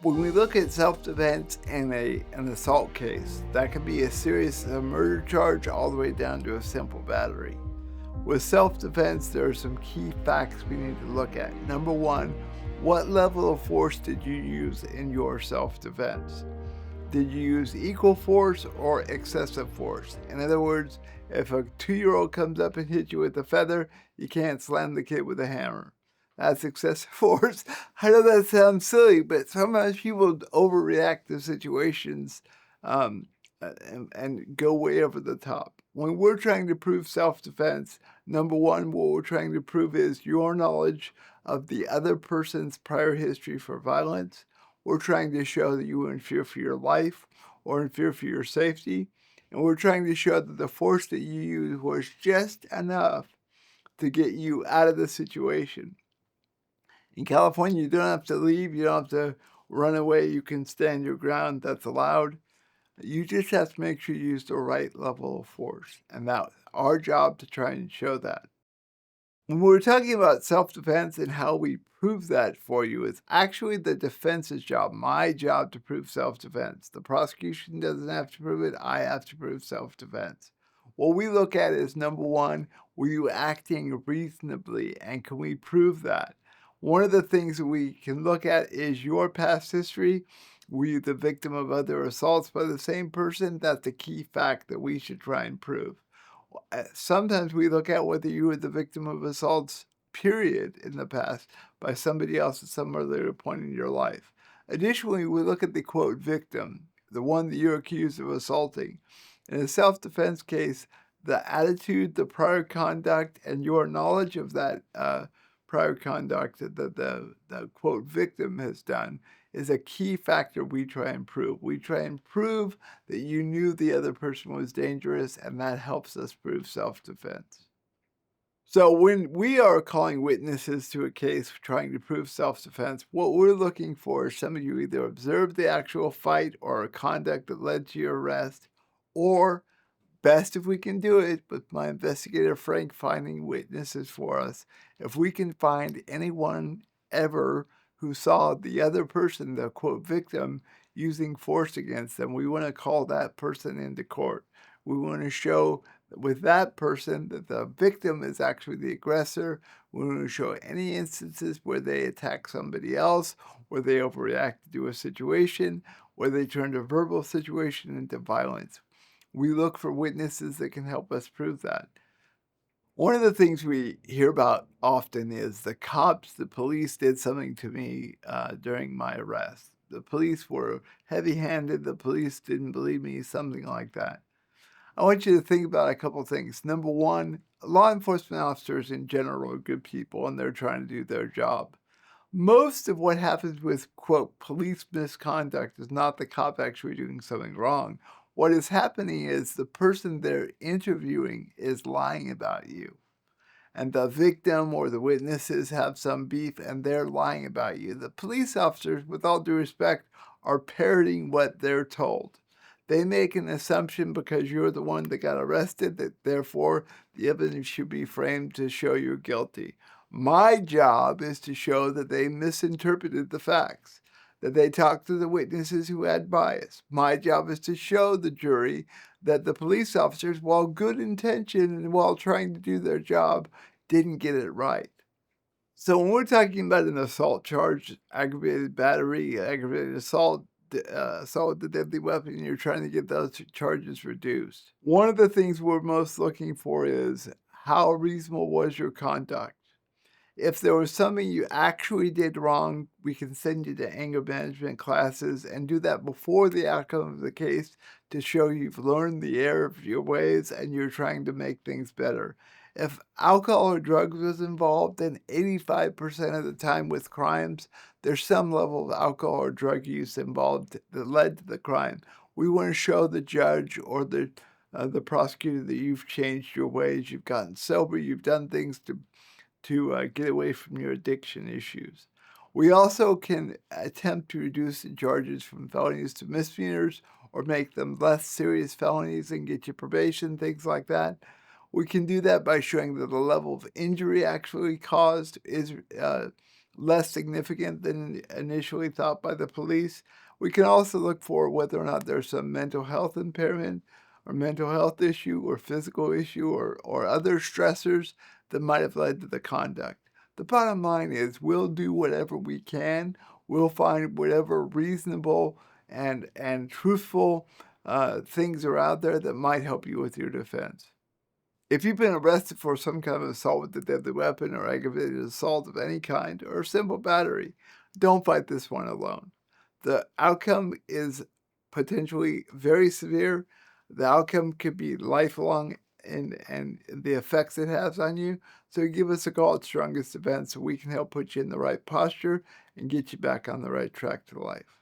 When we look at self-defense in an assault case, that can be as serious as a murder charge all the way down to a simple battery. With self-defense, there are some key facts we need to look at. Number one, what level of force did you use in your self-defense? Did you use equal force or excessive force? In other words, if a 2-year-old comes up and hits you with a feather, you can't slam the kid with a hammer. That's excessive force. I know that sounds silly, but sometimes people overreact to situations um, and go way over the top. When we're trying to prove self-defense, number one, what we're trying to prove is your knowledge of the other person's prior history for violence. We're trying to show that you were in fear for your life or in fear for your safety. And we're trying to show that the force that you used was just enough to get you out of the situation. In California, you don't have to leave. You don't have to run away. You can stand your ground. That's allowed. You just have to make sure you use the right level of force. And that's our job to try and show that. When we're talking about self-defense and how we prove that for you, it's actually the defense's job, my job to prove self-defense. The prosecution doesn't have to prove it. I have to prove self-defense. What we look at is, number one, were you acting reasonably, and can we prove that? One of the things that we can look at is your past history. Were you the victim of other assaults by the same person? That's a key fact that we should try and prove. Sometimes we look at whether you were the victim of assaults, period, in the past by somebody else at some earlier point in your life. Additionally, we look at the quote victim, the one that you're accused of assaulting. In a self-defense case, the attitude, the prior conduct, and your knowledge of that prior conduct that the quote victim has done is a key factor we try and prove. We try and prove that you knew the other person was dangerous, and that helps us prove self-defense. So when we are calling witnesses to a case trying to prove self-defense, what we're looking for is somebody who either observed the actual fight or a conduct that led to your arrest, or best if we can do it, with my investigator Frank finding witnesses for us. If we can find anyone ever who saw the other person, the quote victim, using force against them, we want to call that person into court. We want to show with that person that the victim is actually the aggressor. We want to show any instances where they attack somebody else, where they overreact to a situation, where they turned a verbal situation into violence. We look for witnesses that can help us prove that. One of the things we hear about often is the police did something to me during my arrest. The police were heavy-handed, the police didn't believe me, something like that. I want you to think about a couple things. Number one, law enforcement officers in general are good people and they're trying to do their job. Most of what happens with, quote, police misconduct is not the cop actually doing something wrong. What is happening is the person they're interviewing is lying about you. And the victim or the witnesses have some beef and they're lying about you. The police officers, with all due respect, are parroting what they're told. They make an assumption because you're the one that got arrested that therefore the evidence should be framed to show you're guilty. My job is to show that they misinterpreted the facts, that they talked to the witnesses who had bias. My job is to show the jury that the police officers, while good intention and while trying to do their job, didn't get it right. So when we're talking about an assault charge, aggravated battery, aggravated assault, assault with a deadly weapon, you're trying to get those charges reduced. One of the things we're most looking for is how reasonable was your conduct? If there was something you actually did wrong, we can send you to anger management classes and do that before the outcome of the case to show you've learned the error of your ways and you're trying to make things better. If alcohol or drugs was involved, then 85% of the time with crimes, there's some level of alcohol or drug use involved that led to the crime. We want to show the judge or the prosecutor that you've changed your ways, you've gotten sober, you've done things to get away from your addiction issues. We also can attempt to reduce the charges from felonies to misdemeanors or make them less serious felonies and get you probation, things like that. We can do that by showing that the level of injury actually caused is less significant than initially thought by the police. We can also look for whether or not there's some mental health impairment or mental health issue or physical issue or other stressors that might have led to the conduct. The bottom line is we'll do whatever we can. We'll find whatever reasonable and truthful things are out there that might help you with your defense. If you've been arrested for some kind of assault with a deadly weapon or aggravated assault of any kind or simple battery, don't fight this one alone. The outcome is potentially very severe. The outcome could be lifelong and the effects it has on you. So give us a call at Strongest Defense so we can help put you in the right posture and get you back on the right track to life.